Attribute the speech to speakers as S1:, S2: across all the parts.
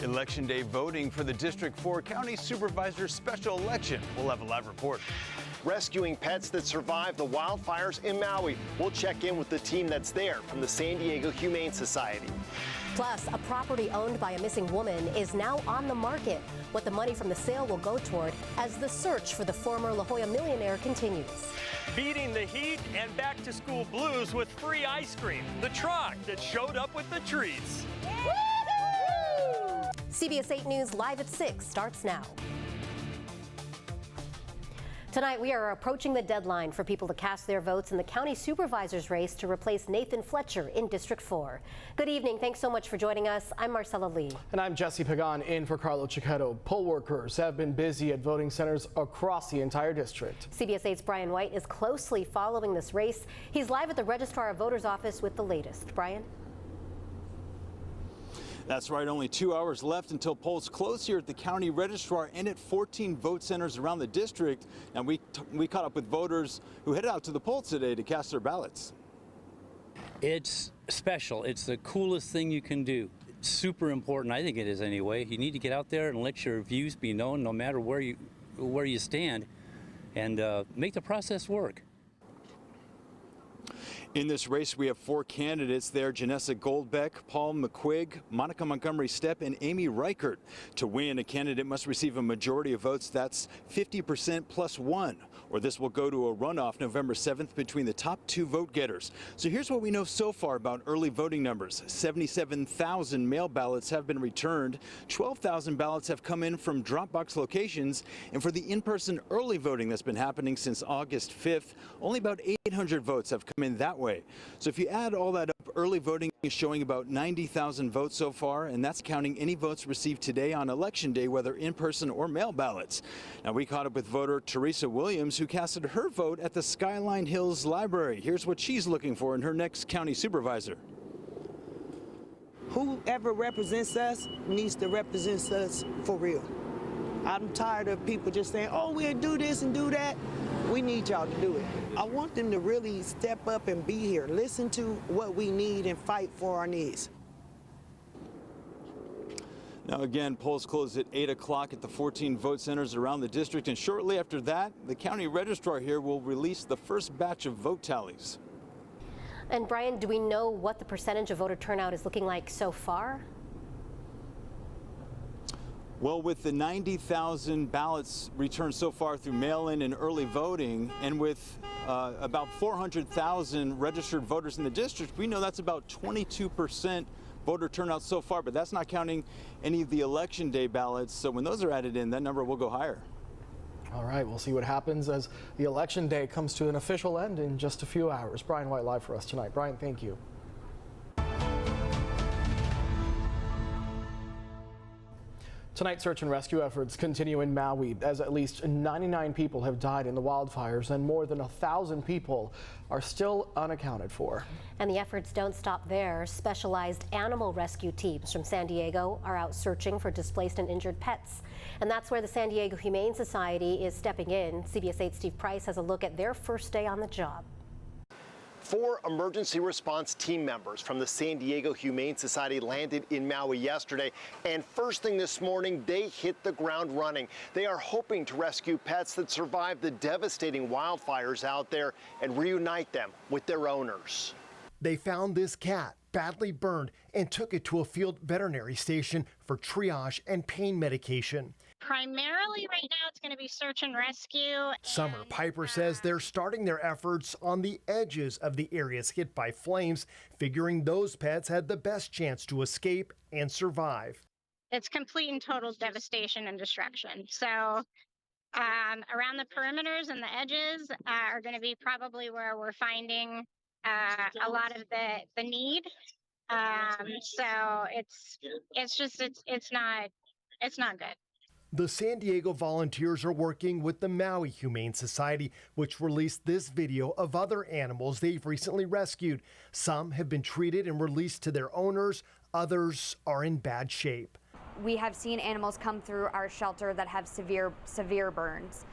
S1: Election Day voting for the District 4 County Supervisor Special Election. We'll have a live report.
S2: Rescuing pets that survived the wildfires in Maui. We'll check in with the team that's there from the San Diego Humane Society.
S3: Plus, a property owned by a missing woman is now on the market. What the money from the sale will go toward as the search for the former La Jolla millionaire continues.
S4: Beating the heat and back to school blues with free ice cream. The truck that showed up with the treats.
S3: CBS 8 News Live at 6 starts now. Tonight, we are approaching the deadline for people to cast their votes in the county supervisor's race to replace Nathan Fletcher in District 4. Good evening. Thanks so much for joining us. I'm Marcella Lee.
S5: And I'm Jesse Pagan in for Carlo Cicchetto. Poll workers have been busy at voting centers across the entire district.
S3: CBS 8's Brian White is closely following this race. He's live at the Registrar of Voters office with the latest. Brian?
S1: That's right, only 2 hours left until polls close here at the county registrar and at 14 vote centers around the district. And we caught up with voters who headed out to the polls today to cast their ballots.
S6: It's special. It's the coolest thing you can do. It's super important, I think it is anyway. You need to get out there and let your views be known no matter where you stand, and make the process work.
S1: In this race, we have 4 candidates there: Janessa Goldbeck, Paul McQuigg, Monica Montgomery Stepp, and Amy Reichert. To win, a candidate must receive a majority of votes. That's 50% plus 1, or this will go to a runoff November 7th between the top 2 vote getters. So here's what we know so far about early voting numbers. 77,000 mail ballots have been returned. 12,000 ballots have come in from drop box locations. And for the in-person early voting that's been happening since August 5th, only about 800 votes have come in that way. So if you add all that up, early voting is showing about 90,000 votes so far, and that's counting any votes received today on Election Day, whether in person or mail ballots. Now, we caught up with voter Teresa Williams, who casted her vote at the Skyline Hills Library. Here's what she's looking for in her next county supervisor.
S7: Whoever represents us needs to represent us for real. I'm tired of people just saying, oh, we'll do this and do that. We need y'all to do it. I want them to really step up and be here, listen to what we need and fight for our needs.
S1: Now again, polls close at 8 o'clock at the 14 vote centers around the district, and shortly after that, the county registrar here will release the first batch of vote tallies.
S3: And Brian, do we know what the percentage of voter turnout is looking like so far?
S1: Well, with the 90,000 ballots returned so far through mail-in and early voting, and with about 400,000 registered voters in the district, we know that's about 22% voter turnout so far, but that's not counting any of the Election Day ballots. So when those are added in, that number will go higher.
S5: All right, we'll see what happens as the Election Day comes to an official end in just a few hours. Brian White live for us tonight. Brian, thank you. Tonight, search and rescue efforts continue in Maui as at least 99 people have died in the wildfires and more than 1,000 people are still unaccounted for.
S3: And the efforts don't stop there. Specialized animal rescue teams from San Diego are out searching for displaced and injured pets. And that's where the San Diego Humane Society is stepping in. CBS 8's Steve Price has a look at their first day on the job.
S2: 4 emergency response team members from the San Diego Humane Society landed in Maui yesterday, and first thing this morning, they hit the ground running. They are hoping to rescue pets that survived the devastating wildfires out there and reunite them with their owners.
S8: They found this cat badly burned and took it to a field veterinary station for triage and pain medication.
S9: Primarily right now it's going to be search and rescue.
S8: Summer Piper says they're starting their efforts on the edges of the areas hit by flames, figuring those pets had the best chance to escape and survive.
S9: It's complete and total devastation and destruction. So around the perimeters and the edges are going to be probably where we're finding a lot of the need. So it's not good.
S8: The San Diego volunteers are working with the Maui Humane Society, which released this video of other animals they've recently rescued. Some have been treated and released to their owners. Others are in bad shape.
S10: We have seen animals come through our shelter that have severe burns.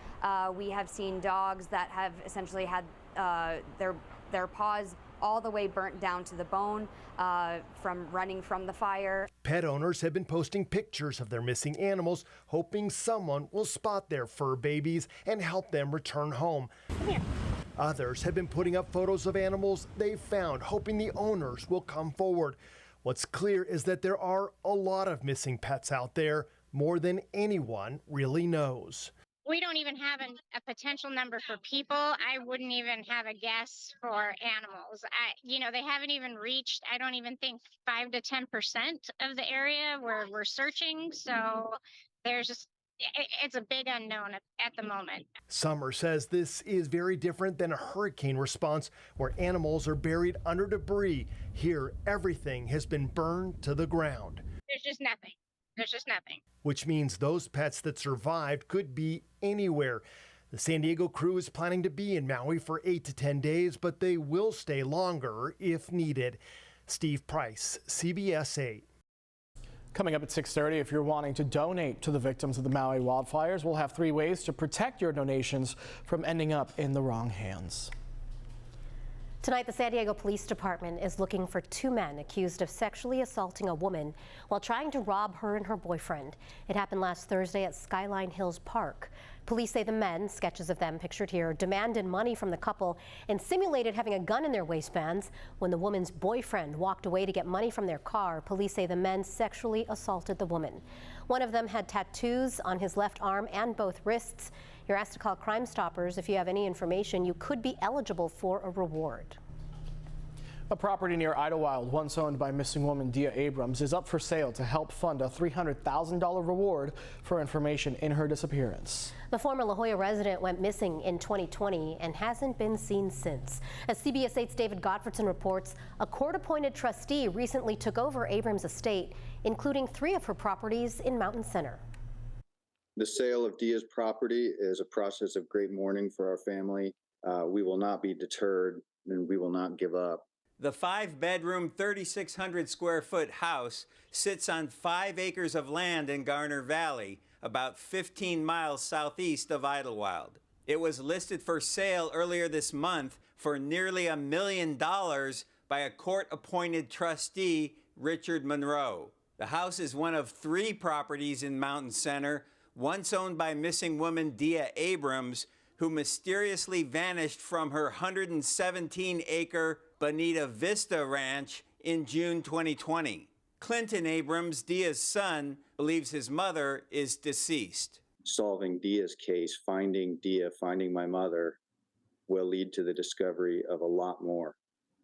S10: We have seen dogs that have essentially had their paws all the way burnt down to the bone from running from the fire.
S8: Pet owners have been posting pictures of their missing animals, hoping someone will spot their fur babies and help them return home.
S3: Come here.
S8: Others have been putting up photos of animals they found, hoping the owners will come forward. What's clear is that there are a lot of missing pets out there, more than anyone really knows.
S9: We don't even have a potential number for people. I wouldn't even have a guess for animals. They haven't even reached, I don't even think 5 to 10% of the area where we're searching. So it's a big unknown at the moment.
S8: Summer says this is very different than a hurricane response where animals are buried under debris. Here, everything has been burned to the ground.
S9: There's just nothing. There's just nothing.
S8: Which means those pets that survived could be anywhere. The San Diego crew is planning to be in Maui for 8 to 10 days, but they will stay longer if needed. Steve Price, CBS 8.
S5: Coming up at 6:30, if you're wanting to donate to the victims of the Maui wildfires, we'll have 3 ways to protect your donations from ending up in the wrong hands.
S3: Tonight, the San Diego Police Department is looking for 2 men accused of sexually assaulting a woman while trying to rob her and her boyfriend. It happened last Thursday at Skyline Hills Park. Police say the men, sketches of them pictured here, demanded money from the couple and simulated having a gun in their waistbands. When the woman's boyfriend walked away to get money from their car, police say the men sexually assaulted the woman. One of them had tattoos on his left arm and both wrists. You're asked to call Crime Stoppers if you have any information. You could be eligible for a reward.
S5: A property near Idlewild, once owned by missing woman Dia Abrams, is up for sale to help fund a $300,000 reward for information in her disappearance.
S3: The former La Jolla resident went missing in 2020 and hasn't been seen since. As CBS 8's David Gottfredson reports, a court-appointed trustee recently took over Abrams' estate, including 3 of her properties in Mountain Center.
S11: The sale of Dia's property is a process of great mourning for our family. We will not be deterred, and we will not give up.
S12: The 5-bedroom, 3,600 square foot house sits on 5 acres of land in Garner Valley, about 15 miles southeast of Idlewild. It was listed for sale earlier this month for nearly $1 million by a court-appointed trustee, Richard Monroe. The house is one of 3 properties in Mountain Center, once owned by missing woman Dia Abrams, who mysteriously vanished from her 117-acre Bonita Vista Ranch in June 2020. Clinton Abrams, Dia's son, believes his mother is deceased.
S11: Solving Dia's case, finding Dia, finding my mother, will lead to the discovery of a lot more.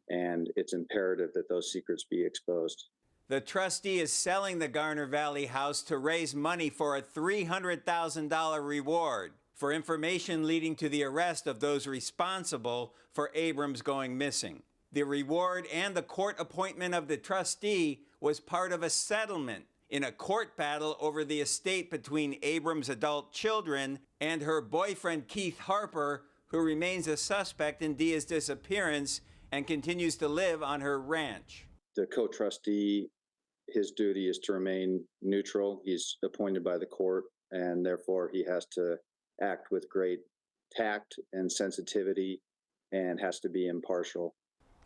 S11: And it's imperative that those secrets be exposed.
S12: The trustee is selling the Garner Valley house to raise money for a $300,000 reward for information leading to the arrest of those responsible for Abrams going missing. The reward and the court appointment of the trustee was part of a settlement in a court battle over the estate between Abrams' adult children and her boyfriend Keith Harper, who remains a suspect in Dia's disappearance and continues to live on her ranch.
S11: The co-trustee, his duty is to remain neutral. He's appointed by the court, and therefore he has to act with great tact and sensitivity and has to be impartial.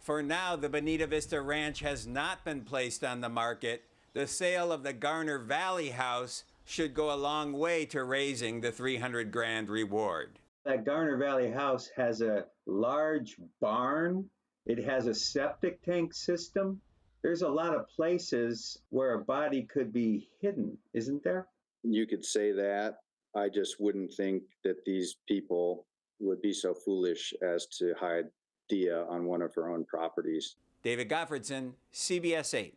S12: For now, the Bonita Vista Ranch has not been placed on the market. The sale of the Garner Valley house should go a long way to raising the $300,000 reward.
S13: That Garner Valley house has a large barn. It has a septic tank system. There's a lot of places where a body could be hidden, isn't there?
S11: You could say that. I just wouldn't think that these people would be so foolish as to hide Dia on one of her own properties.
S12: David Gottfredson, CBS 8.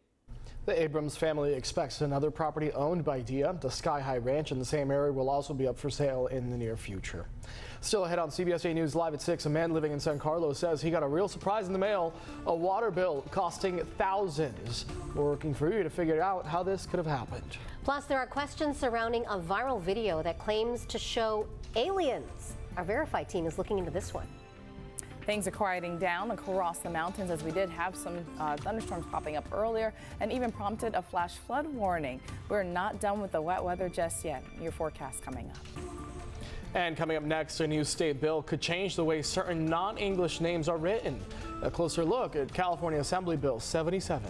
S5: The Abrams family expects another property owned by Dia, the Sky High Ranch in the same area, will also be up for sale in the near future. Still ahead on CBS 8 News Live at 6, a man living in San Carlos says he got a real surprise in the mail, a water bill costing thousands. We're working for you to figure out how this could have happened.
S3: Plus, there are questions surrounding a viral video that claims to show aliens. Our Verify team is looking into this one.
S14: Things are quieting down across the mountains as we did have some thunderstorms popping up earlier and even prompted a flash flood warning. We're not done with the wet weather just yet. Your forecast coming up.
S5: And coming up next, a new state bill could change the way certain non-English names are written. A closer look at California Assembly Bill 77.